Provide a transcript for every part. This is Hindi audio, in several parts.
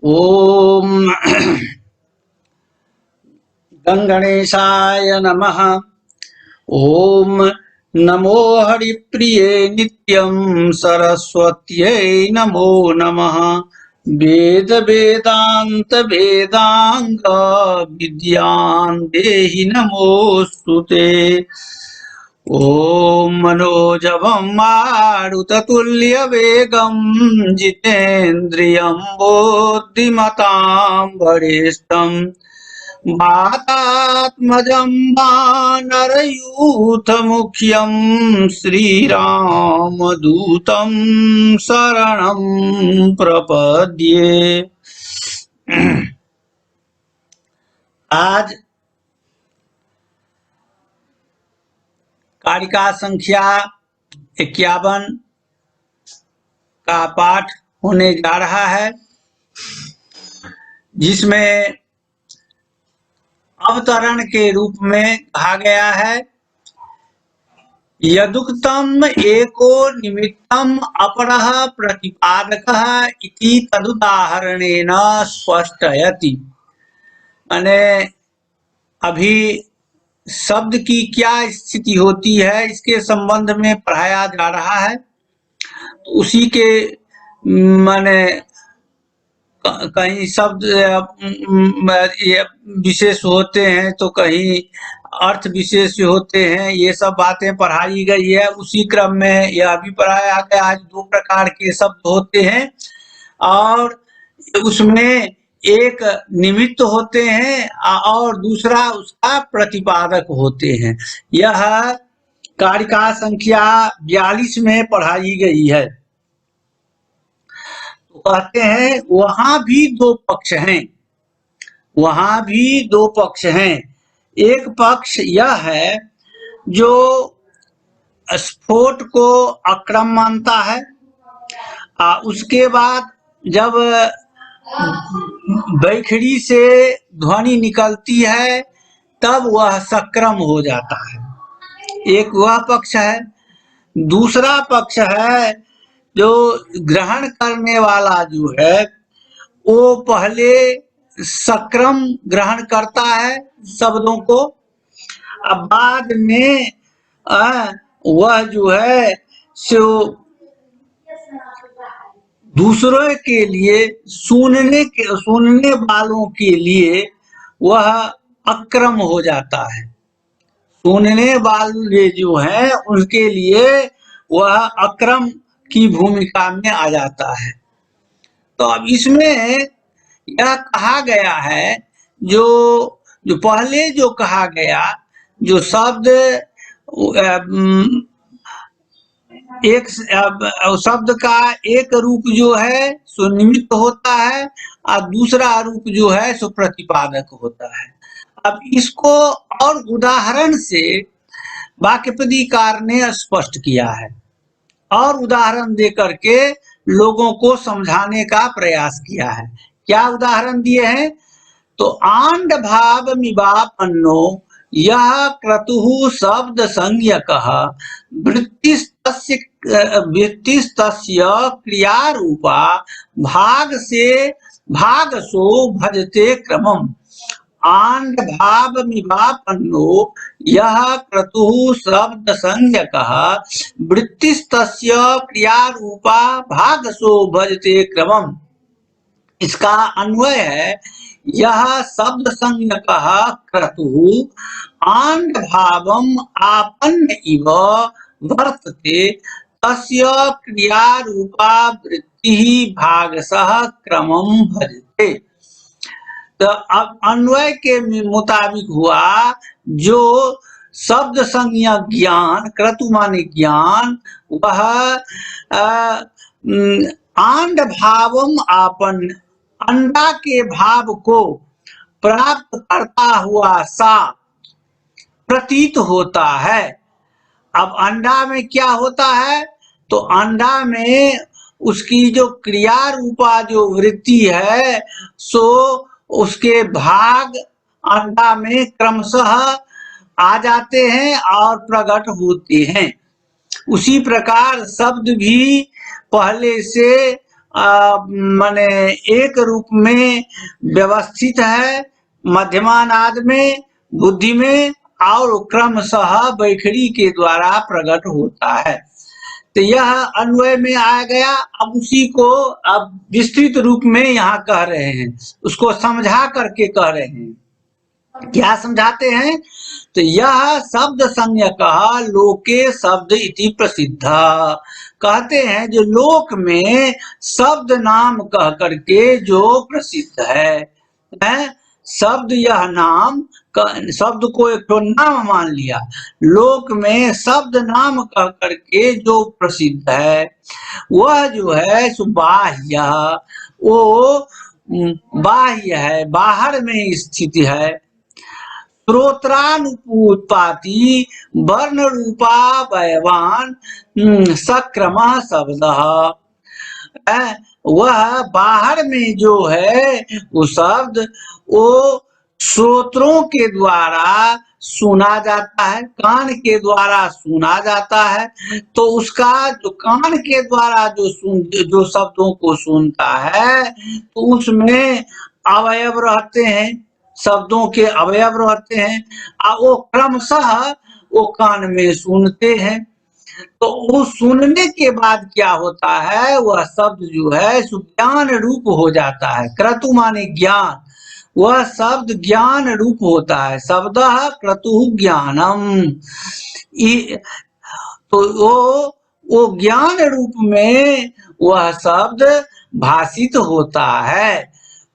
ओम गणगणेशाय नमः। ओम नमो हरिप्रिये नित्यं सरस्वत्यै नमो नमः। वेद वेदांत वेदांग विद्यां देहि नमोस्तुते। ओम मनोजवं मारुततुल्यवेगं जितेन्द्रियं बुद्धिमतां वरिष्ठं वातात्मजं वानरयूथमुख्यं श्रीरामदूतं शरणं प्रपद्ये। आज कारिका संख्या 51 का पाठ होने जा रहा है, जिसमें अवतरण के रूप में कहा गया है यदुक्तम एको निमित्तम अपरः प्रतिपादकः इति तदुदाहरणेन स्पष्टयति। माने अभी शब्द की क्या स्थिति होती है इसके संबंध में पढ़ाया जा रहा है। तो उसी के माने कहीं शब्द विशेष होते हैं तो कहीं अर्थ विशेष होते हैं, ये सब बातें पढ़ाई गई है। उसी क्रम में यह भी पढ़ाया गया आज 2 प्रकार के शब्द होते हैं और उसमें एक निमित्त होते हैं और दूसरा उसका प्रतिपादक होते हैं। यह कारिका संख्या 42 में पढ़ाई गई है। तो कहते हैं वहां भी 2 पक्ष हैं, वहां भी 2 पक्ष हैं। एक पक्ष यह है जो स्फोट को अक्रम मानता है, उसके बाद जब बैखड़ी से ध्वनि निकलती है तब वह सक्रम हो जाता है। एक वह पक्ष है। दूसरा पक्ष है जो ग्रहण करने वाला जो है वो पहले सक्रम ग्रहण करता है शब्दों को, अब बाद में वह जो है सो दूसरों के लिए सुनने वालों के लिए वह अक्रम हो जाता है। सुनने वाले जो हैं उनके लिए वह अक्रम की भूमिका में आ जाता है। तो अब इसमें यह कहा गया है जो पहले जो कहा गया जो शब्द एक शब्द का एक रूप जो है सो निमित्त होता है और दूसरा रूप जो है सो प्रतिपादक होता है। अब इसको और उदाहरण से वाक्यपदीकार ने स्पष्ट किया है और उदाहरण दे करके लोगों को समझाने का प्रयास किया है। क्या उदाहरण दिए हैं? तो आंड भाव मिवापन्नो यह क्रतुः शब्द संज्ञकः वृत्तिस्तस्य क्रियारूपा भागसो भजते क्रमम्। आंड भाव मिवापन्नो यह क्रतुः शब्द संज्ञकः वृत्तिस्तस्य क्रियारूपा भागसो भजते क्रमम्। इसका अन्वय है यह शब्द संज्ञकः क्रतुः आंड भावम् आपन्न इव वर्तते तस्य क्रियारूपा वृत्तिः भागसः क्रमम् भजते। तो अब अन्वय के मुताबिक हुआ जो शब्द संज्ञा ज्ञान क्रतु माने ज्ञान वह आंड भावम आपन अंडा के भाव को प्राप्त करता हुआ सा प्रतीत होता है। अब अंडा में क्या होता है? तो अंडा में उसकी जो क्रिया रूपा जो वृत्ति है सो उसके भाग अंडा में क्रमशः आ जाते हैं और प्रकट होते हैं। उसी प्रकार शब्द भी पहले से माने एक रूप में व्यवस्थित है, मध्यमानाद में, बुद्धि में, और क्रमशः वैखरी के द्वारा प्रकट होता है। तो यह अन्वय में आ गया। अब उसी को अब विस्तृत रूप में यहाँ कह रहे हैं, उसको समझा करके कह रहे हैं। क्या समझाते हैं? तो यह शब्द संज्ञक लोके शब्द इति प्रसिद्ध, कहते हैं जो लोक में शब्द नाम कह करके जो प्रसिद्ध है, शब्द यह नाम, शब्द को एक तो नाम मान लिया, लोक में शब्द नाम कह करके जो प्रसिद्ध है वह जो है सो बाह्य, वो बाह्य है, बाहर में स्थित है। श्रोत्रानुपाति वर्ण रूपा वयवान सक्रम शब्द, वह बाहर में जो है वो शब्द वो श्रोत्रों के द्वारा सुना जाता है, कान के द्वारा सुना जाता है। तो उसका जो कान के द्वारा जो शब्दों को सुनता है तो उसमें अवयव रहते हैं, शब्दों के अवयव रहते हैं, और वो क्रमशः वो कान में सुनते हैं। तो वो सुनने के बाद क्या होता है, वह शब्द जो है ज्ञान रूप हो जाता है। क्रतु माने ज्ञान, वह शब्द ज्ञान रूप होता है। शब्द क्रतु ज्ञानम, तो वो ज्ञान रूप में वह शब्द भाषित होता है।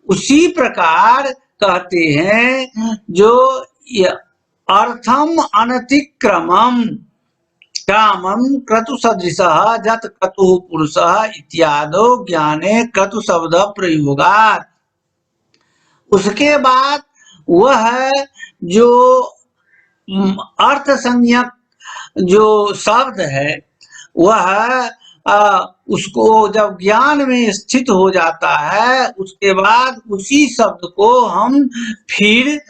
उसी प्रकार कहते हैं जो अर्थम अनतिक्रमम कामम क्रतु सदृशः जत क्रतु पुरुषः इत्यादो ज्ञाने क्रतु शब्द प्रयोगात्। उसके बाद वह जो अर्थ संज्ञक जो शब्द है वह उसको जब ज्ञान में स्थित हो जाता है उसके बाद उसी शब्द को हम फिर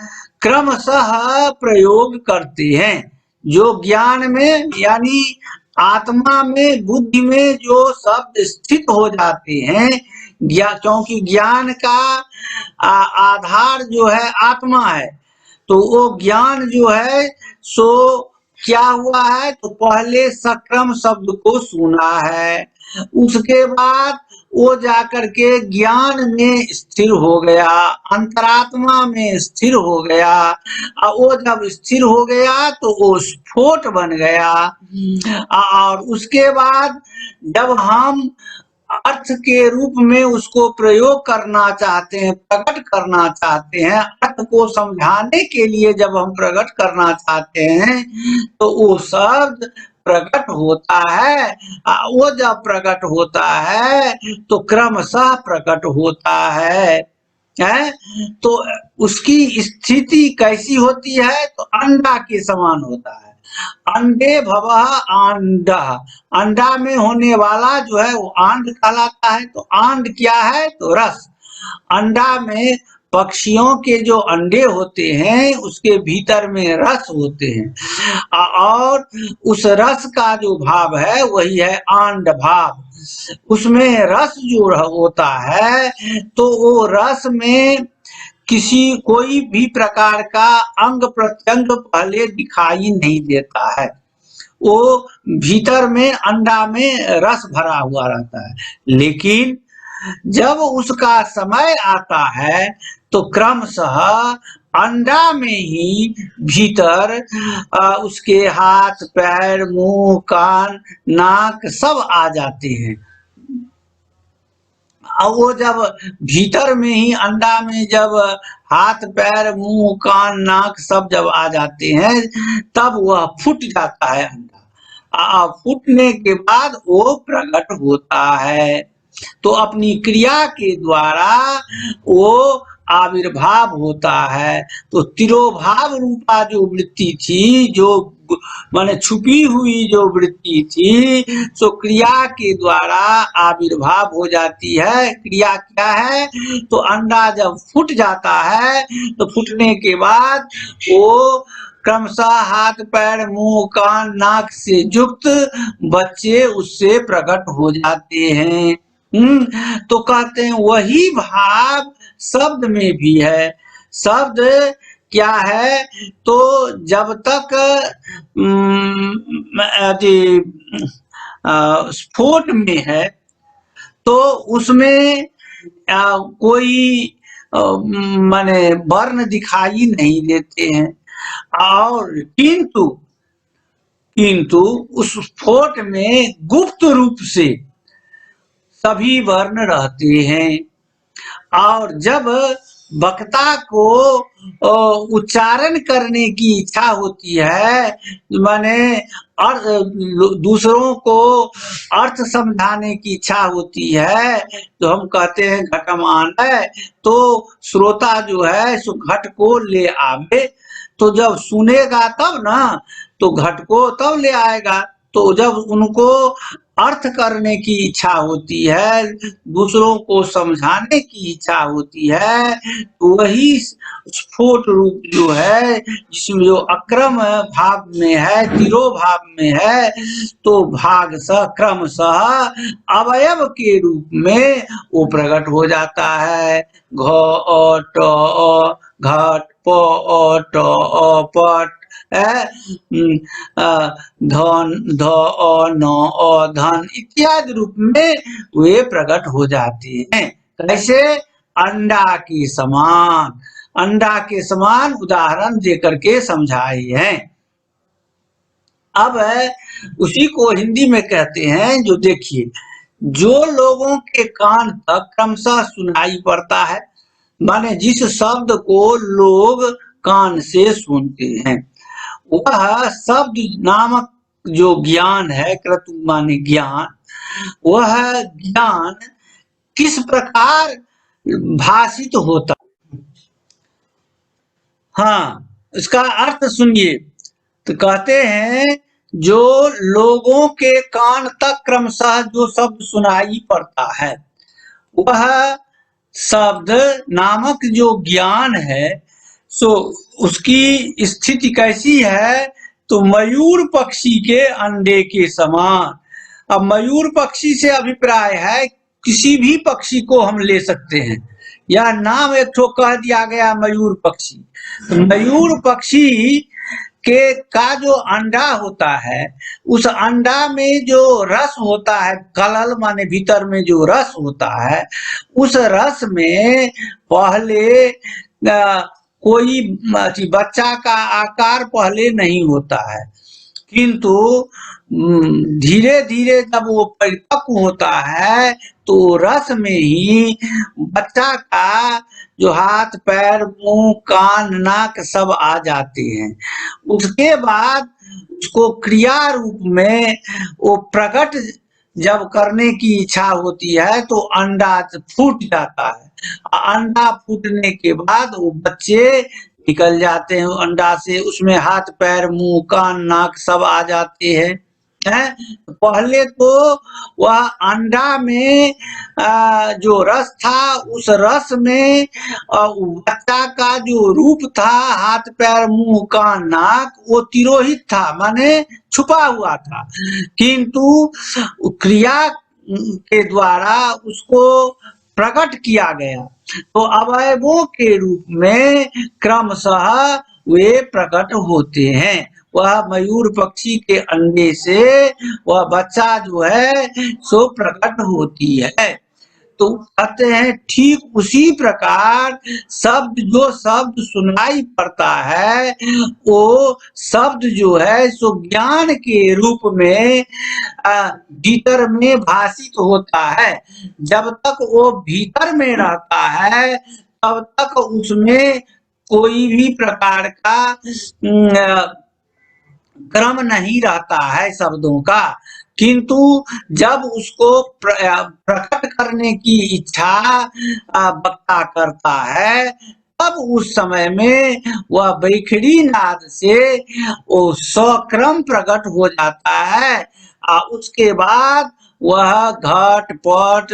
क्रमशः प्रयोग करते हैं। जो ज्ञान में यानी आत्मा में, बुद्धि में जो शब्द स्थित हो जाते हैं, क्योंकि ज्ञान का आधार जो है आत्मा है, तो वो ज्ञान जो है सो क्या हुआ है, तो पहले सक्रम शब्द को सुना है, उसके बाद वो जाकर के ज्ञान में स्थिर हो गया, अंतरात्मा में स्थिर हो गया, और वो जब स्थिर हो गया तो वो स्फोट बन गया। और उसके बाद जब हम अर्थ के रूप में उसको प्रयोग करना चाहते हैं, प्रकट करना चाहते हैं, अर्थ को समझाने के लिए जब हम प्रकट करना चाहते हैं तो वो शब्द प्रकट होता है। वो जब प्रकट होता है तो क्रमशः प्रकट होता है। तो उसकी स्थिति कैसी होती है, तो अंडा के समान होता है। अंडे भवः आंडा, अंडा में होने वाला जो है वो आंड कहलाता है। तो आंड क्या है, तो रस। अंडा में पक्षियों के जो अंडे होते हैं उसके भीतर में रस होते हैं, और उस रस का जो भाव है वही है आंड भाव। उसमें रस जो होता है तो वो रस में कोई भी प्रकार का अंग प्रत्यंग पहले दिखाई नहीं देता है, वो भीतर में अंडा में रस भरा हुआ रहता है। लेकिन जब उसका समय आता है तो क्रमशः अंडा में ही भीतर उसके हाथ, पैर, मुंह, कान, नाक सब आ जाते हैं। और वो जब भीतर में ही अंडा में जब हाथ, पैर, मुंह, कान, नाक सब जब आ जाते हैं तब वह फूट जाता है अंडा। फूटने के बाद वो प्रकट होता है। तो अपनी क्रिया के द्वारा वो आविर्भाव होता है। तो तिरोभाव रूपा जो वृत्ति थी, जो माने छुपी हुई जो वृत्ति थी, सो क्रिया के द्वारा आविर्भाव हो जाती है। क्रिया क्या है, तो अंडा जब फूट जाता है तो फूटने के बाद वो क्रमशः हाथ, पैर, मुंह, कान, नाक से युक्त बच्चे उससे प्रकट हो जाते हैं। तो कहते हैं वही भाव शब्द में भी है। शब्द क्या है? तो जब तक स्फोट में है तो उसमें कोई माने वर्ण दिखाई नहीं देते हैं, और किंतु उस स्फोट में गुप्त रूप से सभी वर्ण रहते हैं। और जब वक्ता को उच्चारण करने की इच्छा होती है, माने दूसरों को अर्थ समझाने की इच्छा होती है, तो हम कहते हैं घटमान है, तो श्रोता जो है सो घट को ले आवे। तो जब सुनेगा तब ना, तो घट को तब ले आएगा। तो जब उनको अर्थ करने की इच्छा होती है, दूसरों को समझाने की इच्छा होती है, तो वही स्फोट रूप जो है, जिसमें जो अक्रम भाव में है, तिरोभाव में है, तो भाग सह क्रम सह अवयव के रूप में वो प्रकट हो जाता है। घ अ ट अ घट प अ ट अ पट धन ध अ न अ धन इत्यादि रूप में वे प्रकट हो जाते हैं। कैसे? अंडा के समान, अंडा के समान उदाहरण देकर के समझाए हैं। अब उसी को हिंदी में कहते हैं, जो देखिए, जो लोगों के कान तक क्रमशः सुनाई पड़ता है, माने जिस शब्द को लोग कान से सुनते हैं, वह शब्द नामक जो ज्ञान है, क्रतु माने ज्ञान, वह ज्ञान किस प्रकार भाषित होता। हाँ, इसका अर्थ सुनिए। तो कहते हैं जो लोगों के कान तक क्रमशः जो शब्द सुनाई पड़ता है, वह शब्द नामक जो ज्ञान है, सो उसकी स्थिति कैसी है? तो मयूर पक्षी के अंडे के समान। अब मयूर पक्षी से अभिप्राय है किसी भी पक्षी को हम ले सकते हैं, या नाम एक ठो कह दिया गया मयूर पक्षी। तो मयूर पक्षी के का जो अंडा होता है, उस अंडा में जो रस होता है, कलल माने भीतर में जो रस होता है, उस रस में पहले कोई बच्चा का आकार पहले नहीं होता है, किंतु धीरे धीरे जब वो परिपक्व होता है, तो रस में ही बच्चा का जो हाथ पैर मुंह कान नाक सब आ जाते हैं। उसके बाद उसको क्रिया रूप में वो प्रकट जब करने की इच्छा होती है, तो अंडा फूट जाता है। अंडा फूटने के बाद वो बच्चे निकल जाते हैं अंडा से, उसमें हाथ पैर मुंह कान नाक सब आ जाते हैं। पहले तो वह अंडा में जो रस था, उस रस में बच्चा का जो रूप था, हाथ पैर मुंह कान नाक, वो तिरोहित था, माने छुपा हुआ था, किंतु क्रिया के द्वारा उसको प्रकट किया गया। तो अवयवों के रूप में क्रमशः वे प्रकट होते हैं। वह मयूर पक्षी के अंडे से वह बच्चा जो है सो प्रकट होती है। तो कहते हैं ठीक उसी प्रकार शब्द, जो शब्द सुनाई पड़ता है, वो शब्द जो है सो ज्ञान के रूप में भीतर में भाषित होता है। जब तक वो भीतर में रहता है, तब तक उसमें कोई भी प्रकार का क्रम नहीं रहता है शब्दों का, किंतु जब उसको प्रकट करने की इच्छा वक्ता करता है, तब उस समय में वह बैखड़ी नाद से वो सक्रम प्रकट हो जाता है। उसके बाद वह घट पट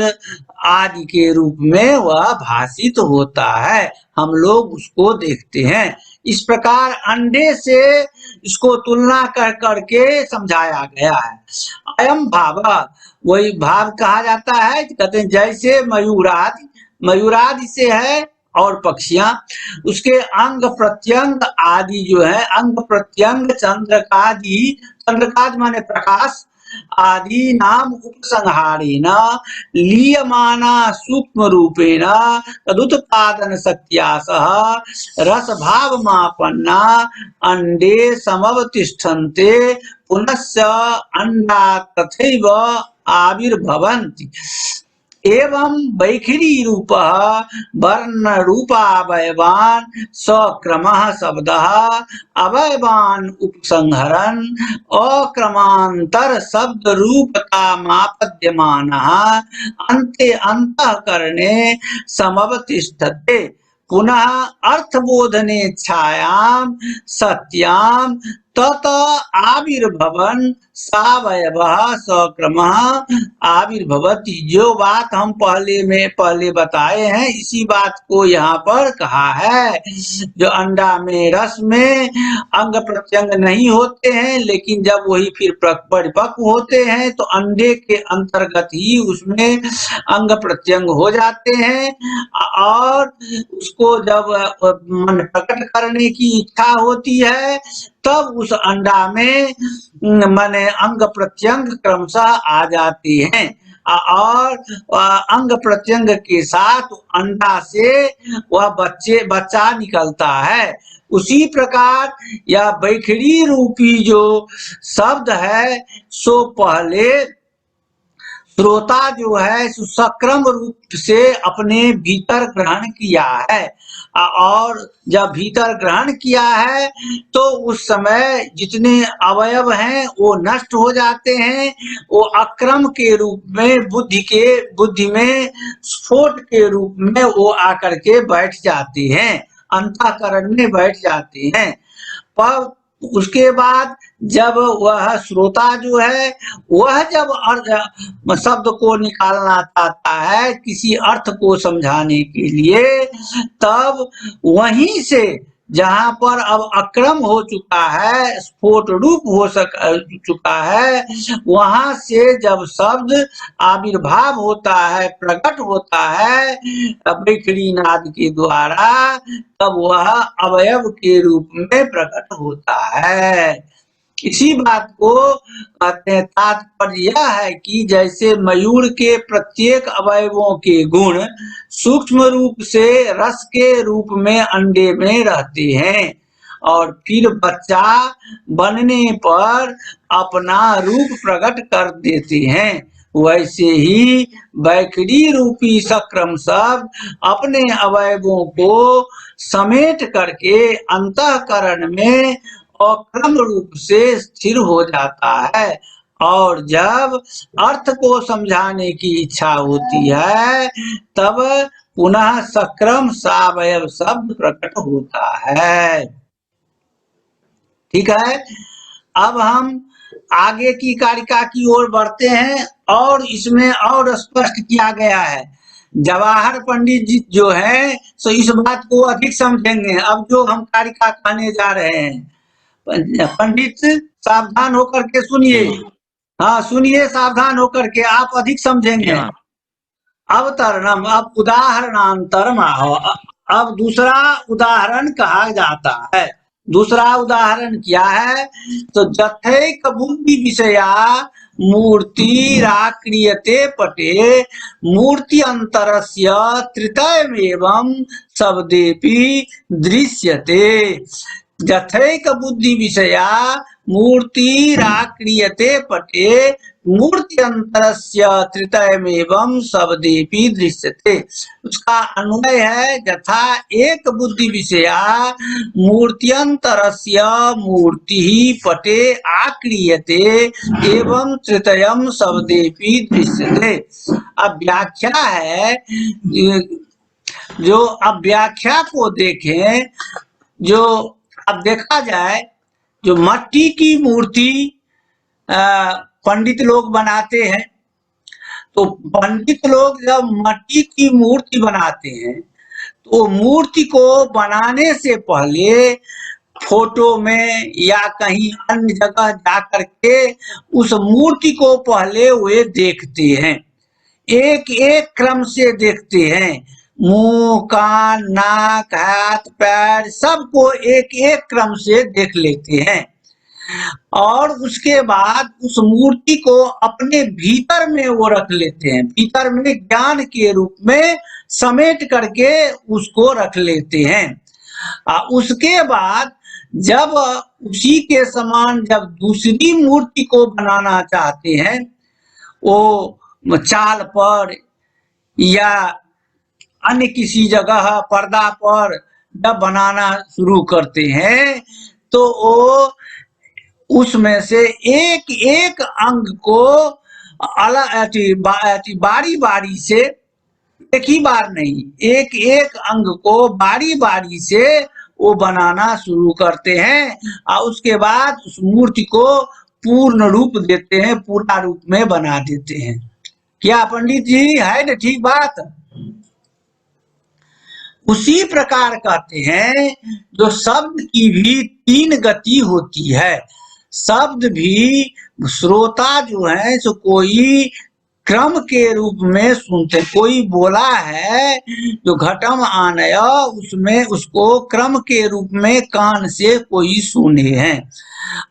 आदि के रूप में वह भाषित होता है, हम लोग उसको देखते हैं। इस प्रकार अंडे से इसको तुलना कर करके समझाया गया है। अयम भाव वही भाव कहा जाता है। कहते हैं जैसे मयूरादि, मयूरादि से है और पक्षियां, उसके अंग प्रत्यंग आदि जो है, अंग प्रत्यंग चंद्रकादि, चंद्रकादि माने प्रकाश, आदि नाम उपसंहारेण लीयमाना सूक्ष्म रूपेण तदुत्पादन शक्त्या सह रस भाव मापन्ना अंडे समवतिष्ठन्ते पुनश्च अंडा तथैव आविर्भवन्ति। एवं वैखरी रूप वर्ण रूपावयवान सक्रमः शब्दः अवयवान उपसंहरन् अक्रमांतर शब्द रूपता मापद्यमानः अन्ते अंतःकरणे समवतिष्ठते। पुनः अर्थबोधने छायां सत्यां तत आविर्भवन सावयवः सक्रमः आविर्भवति। जो बात हम पहले बताए हैं, इसी बात को यहाँ पर कहा है। जो अंडा में रस में अंग प्रत्यंग नहीं होते हैं, लेकिन जब वही फिर परिपक्व होते हैं तो अंडे के अंतर्गत ही उसमें अंग प्रत्यंग हो जाते हैं, और उसको जब मन प्रकट करने की इच्छा होती है तब उस अंडा में माने अंग प्रत्यंग क्रमशः आ जाते हैं, और अंग प्रत्यंग के साथ अंडा से वह बच्चा निकलता है। उसी प्रकार यह बैखरी रूपी जो शब्द है सो पहले श्रोता जो है सक्रम रूप से अपने भीतर ग्रहण किया है, और जब भीतर ग्रहण किया है तो उस समय जितने अवयव हैं वो नष्ट हो जाते हैं। वो अक्रम के रूप में बुद्धि में स्फोट के रूप में वो आकर के बैठ जाते हैं, अंतःकरण में बैठ जाते हैं। पर उसके बाद जब वह श्रोता जो है वह जब शब्द को निकालना चाहता है किसी अर्थ को समझाने के लिए, तब वहीं से जहां पर अब अक्रम हो चुका है, स्फोट रूप हो चुका है, वहां से जब शब्द आविर्भाव होता है, प्रकट होता है बैखरी नाद के द्वारा, तब वह अवयव के रूप में प्रकट होता है। इसी बात को कहते हैं, तात्पर्य यह है कि जैसे मयूर के प्रत्येक अवयवों के गुण सूक्ष्म रूप से रस के रूप में अंडे में रहते हैं और फिर बच्चा बनने पर अपना रूप प्रकट कर देते हैं, वैसे ही बैखरी रूपी सक्रम शब्द अपने अवयवों को समेट करके अंतःकरण में अक्रम रूप से स्थिर हो जाता है, और जब अर्थ को समझाने की इच्छा होती है तब पुनः सक्रम सावयव शब्द प्रकट होता है। ठीक है, अब हम आगे की कारिका की ओर बढ़ते हैं और इसमें और स्पष्ट किया गया है। जवाहर पंडित जी जो है सो इस बात को अधिक समझेंगे। अब जो हम कारिका कहने जा रहे हैं, पंडित सावधान होकर के सुनिए। हाँ सुनिए, सावधान होकर के, आप अधिक समझेंगे। अवतरणम, अब उदाहरणांतरम। अब दूसरा उदाहरण कहा जाता है। दूसरा उदाहरण क्या है? तो जथैक बुद्धि विषया मूर्तिराक्रियते पटे मूर्ति अंतरस्य तृतीयमेवं शब्देपि दृश्यते। जथैक बुद्धि विषया मूर्तिराक्रियते पटे मूर्ति अंतरस्य तृतीयमेवं शब्देपि दृश्यते। उसका अन्वय है, यथा एक बुद्धि विषया मूर्त्यंतरस्य मूर्ति पटे आक्रियते एवं तृतीयम शब्देपि दृश्यते। अब व्याख्या है, जो अब व्याख्या को देखें, जो अब देखा जाए, जो मट्टी की मूर्ति पंडित लोग बनाते हैं, तो पंडित लोग जब मट्टी की मूर्ति बनाते हैं तो मूर्ति को बनाने से पहले फोटो में या कहीं अन्य जगह जाकर के उस मूर्ति को पहले वे देखते हैं, एक एक क्रम से देखते हैं, मुंह, कान, नाक, हाथ, पैर सबको एक एक क्रम से देख लेते हैं और उसके बाद उस मूर्ति को अपने भीतर में वो रख लेते हैं, भीतर में ज्ञान के रूप में समेट करके उसको रख लेते हैं। उसके बाद जब उसी के समान जब दूसरी मूर्ति को बनाना चाहते हैं, वो चाल पर या अन्य किसी जगह पर्दा पर जब बनाना शुरू करते हैं, तो वो उसमें से एक एक अंग को बारी बारी से, एक ही बार नहीं, एक एक अंग को बारी बारी से वो बनाना शुरू करते हैं और उसके बाद उस मूर्ति को पूर्ण रूप देते हैं, पूरा रूप में बना देते हैं। क्या पंडित जी, है ना ठीक बात? उसी प्रकार कहते हैं जो शब्द की भी तीन गति होती है, शब्द भी श्रोता जो है सो कोई क्रम के रूप में सुनते, कोई बोला है जो घटम आनय, उसमें उसको क्रम के रूप में कान से कोई सुने हैं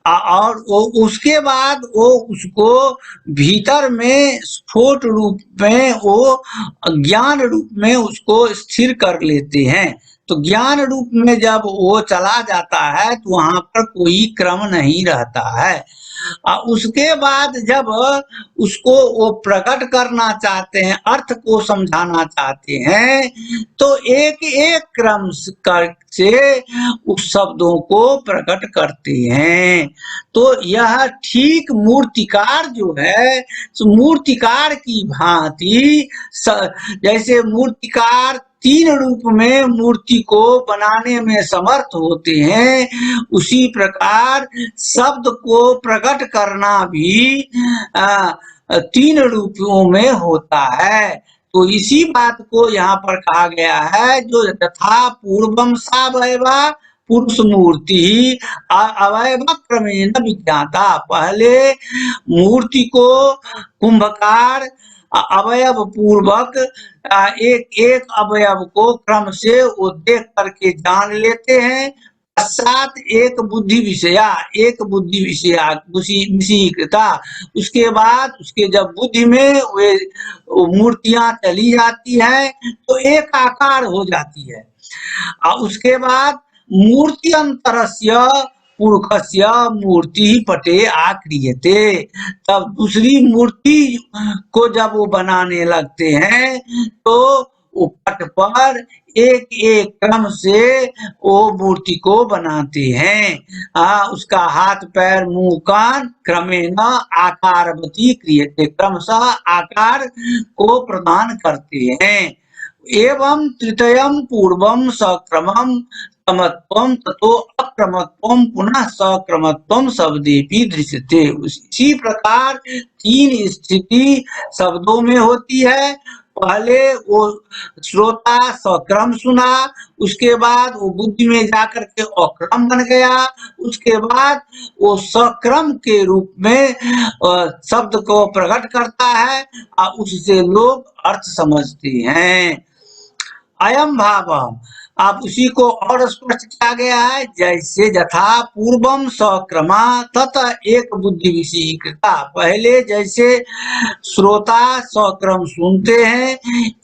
और वो उसके बाद वो उसको भीतर में स्फोट रूप में वो ज्ञान रूप में उसको स्थिर कर लेते हैं। तो ज्ञान रूप में जब वो चला जाता है तो वहां पर कोई क्रम नहीं रहता है। उसके बाद जब उसको वो प्रकट करना चाहते हैं, अर्थ को समझाना चाहते हैं, तो एक एक क्रम से उस शब्दों को प्रकट करते हैं। तो यह ठीक मूर्तिकार जो है, मूर्तिकार की भांति, जैसे मूर्तिकार तीन रूप में मूर्ति को बनाने में समर्थ होते हैं, उसी प्रकार शब्द को प्रकट करना भी तीन रूपों में होता है। तो इसी बात को यहाँ पर कहा गया है, जो यथा पूर्वम सावयवा पुरुष मूर्ति अवयव क्रमेण विज्ञाता, पहले मूर्ति को कुंभकार अवयव पूर्वक एक एक अवयव को क्रम से वो देख करके जान लेते हैं, पश्चात एक बुद्धि विषया, एक बुद्धि विषयीकृता, उसके बाद उसके जब बुद्धि में वे मूर्तियां चली जाती है तो एक आकार हो जाती है और उसके बाद मूर्ति अंतरस्य पुरुषस्य मूर्ति पटे आक्रियते, तब दूसरी मूर्ति को जब वो बनाने लगते हैं तो वो पट पर एक एक क्रम से वो मूर्ति को बनाते हैं। उसका हाथ पैर मुंह कान क्रमेण आकारवती क्रियते, क्रमशः आकार को प्रदान करते हैं। एवं तृतीयम पूर्वम सक्रमम क्रमत्वम ततो अक्रमत्वम पुनः सक्रमत्वम शब्देपि दृश्यते। इसी प्रकार तीन स्थिति शब्दों में होती है। पहले वो श्रोता सक्रम सुना, उसके बाद वो बुद्धि में जाकर के अक्रम बन गया, उसके बाद वो सक्रम के रूप में शब्द को प्रकट करता है और उससे लोग अर्थ समझते हैं। अयम भाव, आप उसी को और स्पष्ट किया गया है, जैसे यथा पूर्वम सक्रमा तथा एक बुद्धि विषयीकृता, पहले जैसे श्रोता सक्रम सुनते हैं,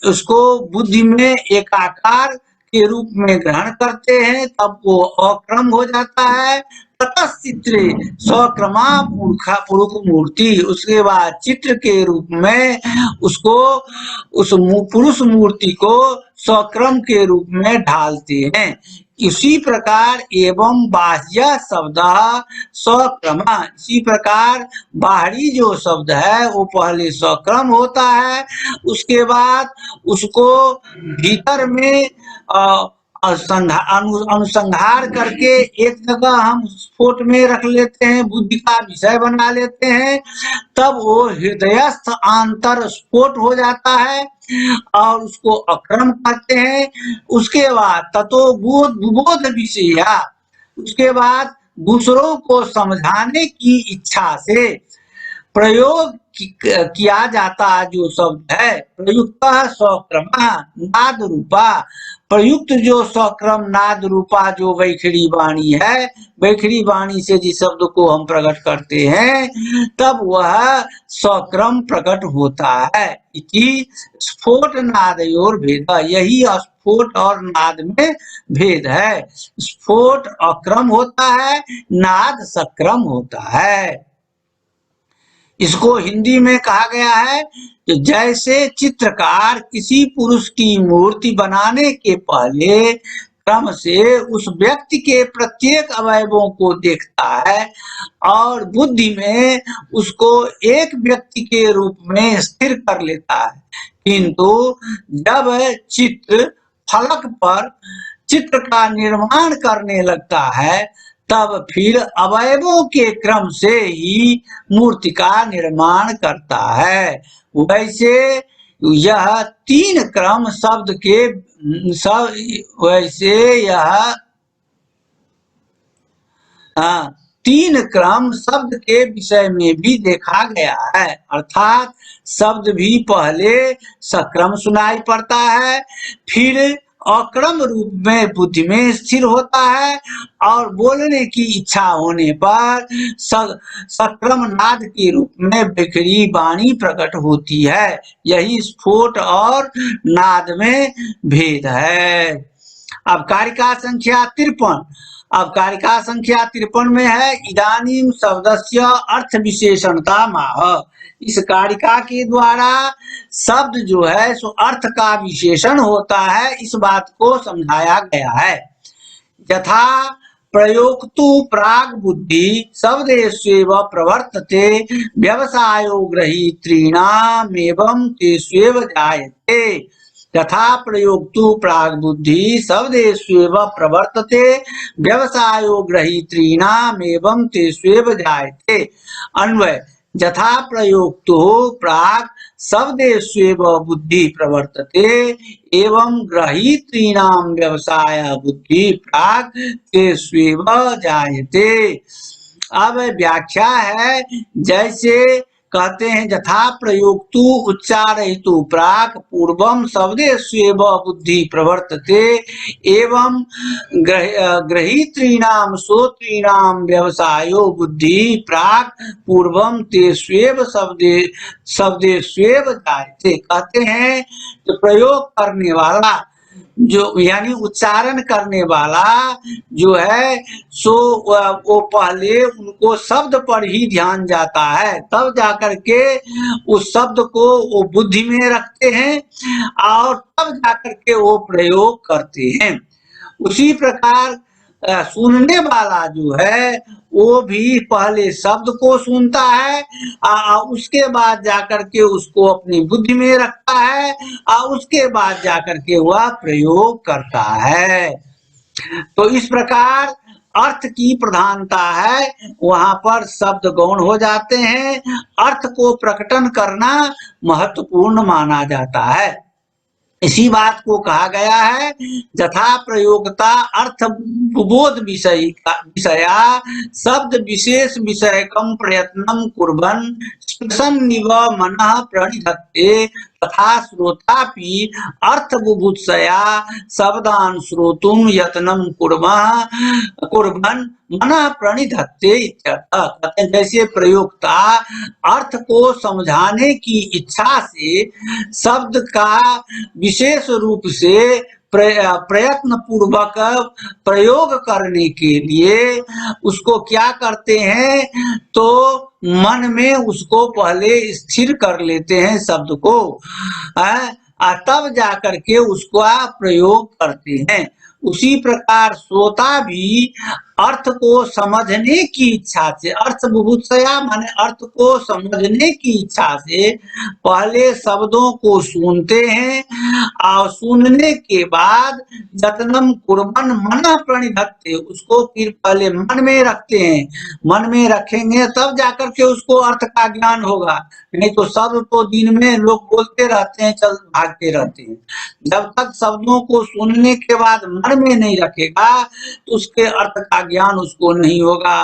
उसको बुद्धि में एक आकार के रूप में ग्रहण करते हैं, तब वो अक्रम हो जाता है। ततः चित्र सक्रमा पुरुष मूर्ति, उसके बाद चित्र के रूप में उसको उस पुरुष मूर्ति को सक्रम के रूप में ढालते हैं। इसी प्रकार एवं बाह्य शब्द सक्रमा, इसी प्रकार बाहरी जो शब्द है वो पहले सक्रम होता है, उसके बाद उसको भीतर में अनुसंहार करके एक जगह हम स्फोट में रख लेते हैं, बुद्धि का विषय बना लेते हैं, तब वो हृदयस्थ आंतर स्फोट हो जाता है और उसको अक्रम कहते हैं। उसके बाद ततो बोध विषया, उसके बाद दूसरों को समझाने की इच्छा से प्रयोग किया जाता जो शब्द है प्रयुक्त स्वक्रम नाद रूपा। प्रयुक्त जो स्वक्रम नाद रूपा जो वैखरी वाणी है, वैखरी वाणी से जिस शब्द को हम प्रकट करते हैं तब वह स्वक्रम प्रकट होता है। इति स्फोट नादयोर भेद, यही स्फोट और नाद में भेद है। स्फोट अक्रम होता है, नाद सक्रम होता है। इसको हिंदी में कहा गया है कि जैसे चित्रकार किसी पुरुष की मूर्ति बनाने के पहले क्रम से उस व्यक्ति के प्रत्येक अवयवों को देखता है और बुद्धि में उसको एक व्यक्ति के रूप में स्थिर कर लेता है, किंतु जब चित्र फलक पर चित्र का निर्माण करने लगता है तब फिर अवयवों के क्रम से ही मूर्ति का निर्माण करता है। वैसे यह तीन क्रम शब्द के वैसे यह तीन क्रम शब्द के विषय में भी देखा गया है, अर्थात शब्द भी पहले सक्रम सुनाई पड़ता है, फिर अक्रम रूप में बुद्धि में स्थिर होता है और बोलने की इच्छा होने पर सक्रम नाद के रूप में वैखरी वाणी प्रकट होती है। यही स्फोट और नाद में भेद है। अब कारिका संख्या 53, अब कारिका संख्या 53 में है इदानीम शब्दस्य अर्थ विशेषणता माह। इस कारिका के द्वारा शब्द जो है सो अर्थ का विशेषण होता है, इस बात को समझाया गया है। यथा प्रयोक्तु प्राग बुद्धि शब्देष्वेव प्रवर्तते व्यवसायो गृहीतॄणामेवं तेष्वेव जायते। तथा प्रयोक्तु प्राग बुद्धि शब्देष्वेव प्रवर्तते व्यवसायो गृहीतॄणामेवं तेष्वेव जायते। अन्वय यथा प्रयोक्तु प्राग शब्देष्वेव बुद्धि प्रवर्तते एवं गृहीतॄणां व्यवसाय बुद्धि प्राग तेष्वेव जायते। अब व्याख्या है, जैसे कहते हैं यथा प्रयोक्तु उच्चारयितु प्राक पूर्वम शब्देष्वेव बुद्धि प्रवर्तते एवं गृहीतॄणां श्रोतॄणां व्यवसायो बुद्धि प्राक पूर्वम तेष्वेव शब्देष्वेव जायते। कहते हैं कि प्रयोग करने वाला जो यानी उच्चारण करने वाला जो है सो वो पहले उनको शब्द पर ही ध्यान जाता है, तब जाकर के उस शब्द को वो बुद्धि में रखते हैं और तब जाकर के वो प्रयोग करते हैं। उसी प्रकार सुनने वाला जो है वो भी पहले शब्द को सुनता है उसके बाद जाकर के उसको अपनी बुद्धि में रखता है और उसके बाद जाकर के वह प्रयोग करता है। तो इस प्रकार अर्थ की प्रधानता है, वहां पर शब्द गौण हो जाते हैं, अर्थ को प्रकटन करना महत्वपूर्ण माना जाता है। इसी बात को कहा गया है यथा प्रयोगता अर्थ बोध विषया शब्द विशेष विषयकम प्रयत्नं कुर्वन् स्पृशन्निव मनः प्रणिधत्ते तथा श्रोतापि अर्थ बुभुत्सया शब्दान् श्रोतुं यत्नं कुर्वन् मनः प्रणिधत्ते इत्यर्थ। जैसे प्रयोक्ता अर्थ को समझाने की इच्छा से शब्द का विशेष रूप से प्रयत्न पूर्वक प्रयोग करने के लिए उसको क्या करते हैं, तो मन में उसको पहले स्थिर कर लेते हैं शब्द को, तब जाकर के उसका प्रयोग करते हैं। उसी प्रकार श्रोता भी अर्थ को समझने की इच्छा से, अर्थ बुभुत्सया माने अर्थ को समझने की इच्छा से पहले शब्दों को सुनते हैं और सुनने के बाद यत्नम कुर्बन मनः प्रणिधत्ते, उसको फिर पहले मन में रखते हैं, मन में रखेंगे तब जाकर के उसको अर्थ का ज्ञान होगा। नहीं तो शब्द तो दिन में लोग बोलते रहते हैं, चल भागते रहते हैं। जब तक शब्दों को सुनने के बाद मन मन में नहीं रखेगा तो उसके अर्थ का ज्ञान उसको नहीं होगा।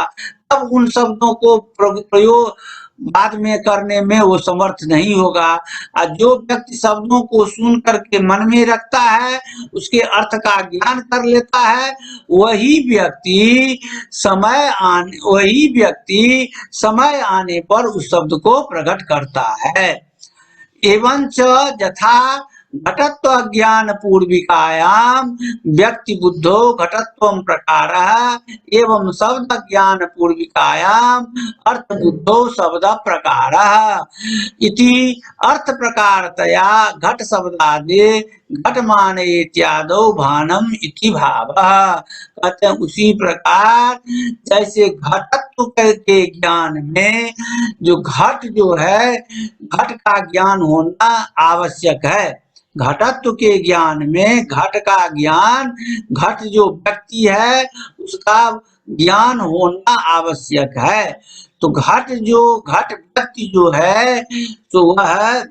तब उन शब्दों को प्रयोग बाद में करने में वो समर्थ नहीं होगा। और जो व्यक्ति शब्दों को सुन करके मन में रखता है, उसके अर्थ का ज्ञान कर लेता है, वही व्यक्ति समय आने पर उस शब्द को प्रकट करता है। एवंच यथा घटत्व ज्ञान पूर्विकायाम व्यक्ति बुद्धो घटत्वम प्रकारः एवं शब्द ज्ञान पूर्विकायाम अर्थ बुद्धो शब्द प्रकारः इति अर्थ प्रकारतया घट शब्दादि घट माने इत्यादो भानम इति भावः। कहते हैं उसी प्रकार जैसे घटत्व के ज्ञान में जो घट जो है, घट का ज्ञान होना आवश्यक है। घटत्व के ज्ञान में घट का ज्ञान, घट जो व्यक्ति है उसका ज्ञान होना आवश्यक है। तो घट व्यक्ति जो है तो वह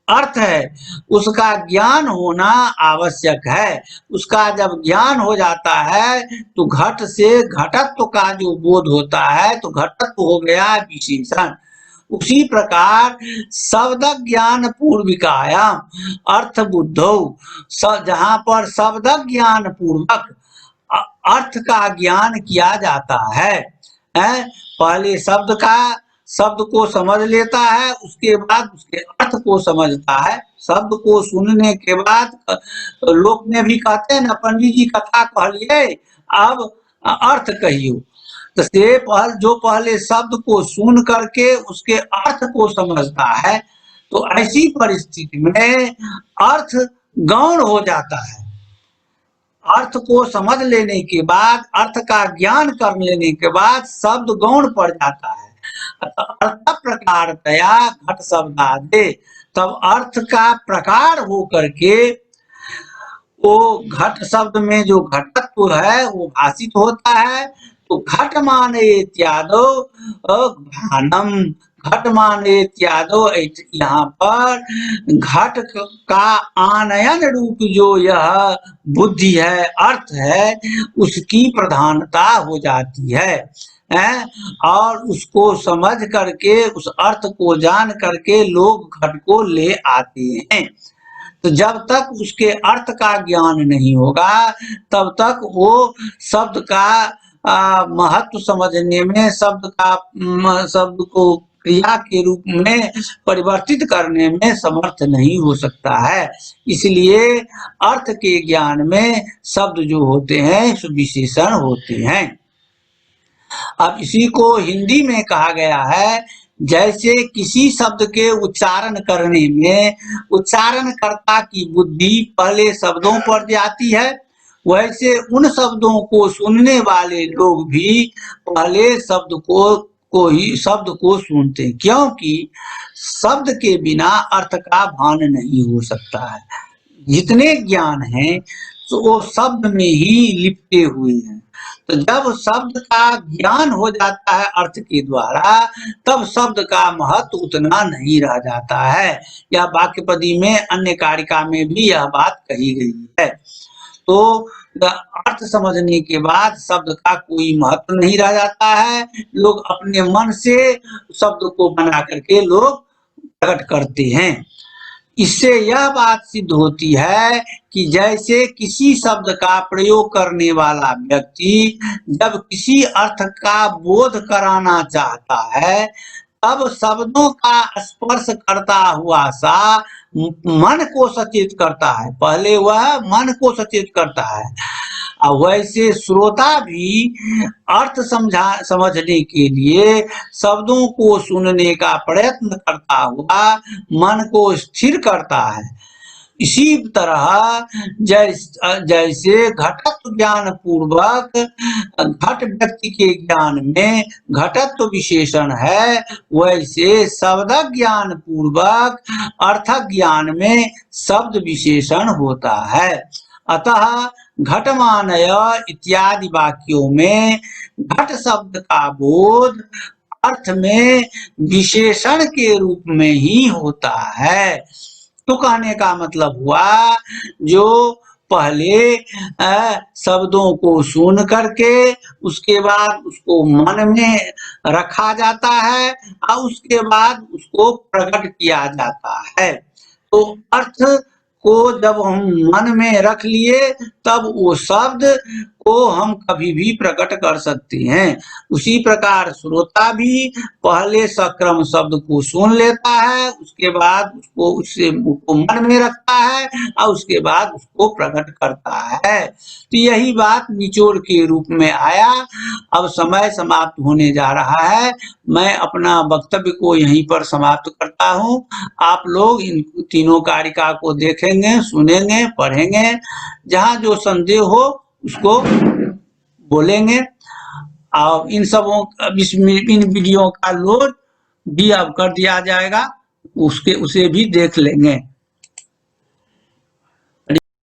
अर्थ है, उसका ज्ञान होना आवश्यक है। उसका जब ज्ञान हो जाता है तो घट से घटत्व का जो बोध होता है तो घटत्व हो गया विशेषण। उसी प्रकार शब्द ज्ञान पूर्विकायाम अर्थ बुद्धौ, जहाँ पर शब्द ज्ञान पूर्वक अर्थ का ज्ञान किया जाता है, पहले शब्द को समझ लेता है, उसके बाद उसके अर्थ को समझता है। शब्द को सुनने के बाद लोग ने भी कहते हैं ना, पंडित जी कथा कहलिए अब अर्थ कहियो। तो जो पहले शब्द को सुन करके उसके अर्थ को समझता है, तो ऐसी परिस्थिति में अर्थ गौण हो जाता है। अर्थ को समझ लेने के बाद, अर्थ का ज्ञान कर लेने के बाद शब्द गौण पड़ जाता है। अर्थ प्रकारतया घट शब्दादि, तब अर्थ का प्रकार हो करके वो घट शब्द में जो घटत्व है वो भाषित होता है। तो घट माने इत्यादो भानम, घट माने इत्यादो, यहाँ पर घट का आनयन रूप जो यह बुद्धि है, अर्थ है, उसकी प्रधानता हो जाती है। और उसको समझ करके, उस अर्थ को जान करके लोग घट को ले आते हैं। तो जब तक उसके अर्थ का ज्ञान नहीं होगा तब तक वो शब्द का महत्व समझने में, शब्द को क्रिया के रूप में परिवर्तित करने में समर्थ नहीं हो सकता है। इसलिए अर्थ के ज्ञान में शब्द जो होते हैं विशेषण होते हैं। अब इसी को हिंदी में कहा गया है, जैसे किसी शब्द के उच्चारण करने में उच्चारणकर्ता की बुद्धि पहले शब्दों पर जाती है, वैसे उन शब्दों को सुनने वाले लोग भी पहले शब्द को सुनते, क्योंकि शब्द के बिना अर्थ का भान नहीं हो सकता है। जितने ज्ञान हैं तो वो शब्द में ही लिपटे हुए हैं। तो जब शब्द का ज्ञान हो जाता है अर्थ के द्वारा, तब शब्द का महत्व उतना नहीं रह जाता है। यह वाक्यपदी में अन्य कारिका में भी यह बात कही गई है। तो अर्थ समझने के बाद शब्द का कोई महत्व नहीं रह जाता है। लोग अपने मन से शब्द को बना करके लोग प्रकट करते हैं। इससे यह बात सिद्ध होती है कि जैसे किसी शब्द का प्रयोग करने वाला व्यक्ति जब किसी अर्थ का बोध कराना चाहता है, तब शब्दों का स्पर्श करता हुआ सा मन को सचेत करता है। पहले वह मन को सचेत करता है। वैसे श्रोता भी अर्थ समझने के लिए शब्दों को सुनने का प्रयत्न करता हुआ मन को स्थिर करता है। इसी तरह जैसे घटत्व ज्ञान पूर्वक घट व्यक्ति के ज्ञान में घटत्व विशेषण है, वैसे शब्द ज्ञान पूर्वक अर्थ ज्ञान में शब्द विशेषण होता है। अतः घटमानय इत्यादि वाक्यों में घट शब्द का बोध अर्थ में विशेषण के रूप में ही होता है। तो कहने का मतलब हुआ, जो पहले शब्दों को सुन करके उसके बाद उसको मन में रखा जाता है और उसके बाद उसको प्रकट किया जाता है। तो अर्थ को जब हम मन में रख लिए तब वो शब्द को हम कभी भी प्रकट कर सकते हैं। उसी प्रकार श्रोता भी पहले सक्रम शब्द को सुन लेता है, उसके बाद उसको मन में रखता है और उसके बाद उसको प्रकट करता है। तो यही बात निचोड़ के रूप में आया। अब समय समाप्त होने जा रहा है, मैं अपना वक्तव्य को यहीं पर समाप्त करता हूँ। आप लोग इन तीनों कारिका को देखेंगे, सुनेंगे, पढ़ेंगे, जहाँ जो संदेह हो उसको बोलेंगे। और इन वीडियो का लोड भी अब कर दिया जाएगा, उसे भी देख लेंगे।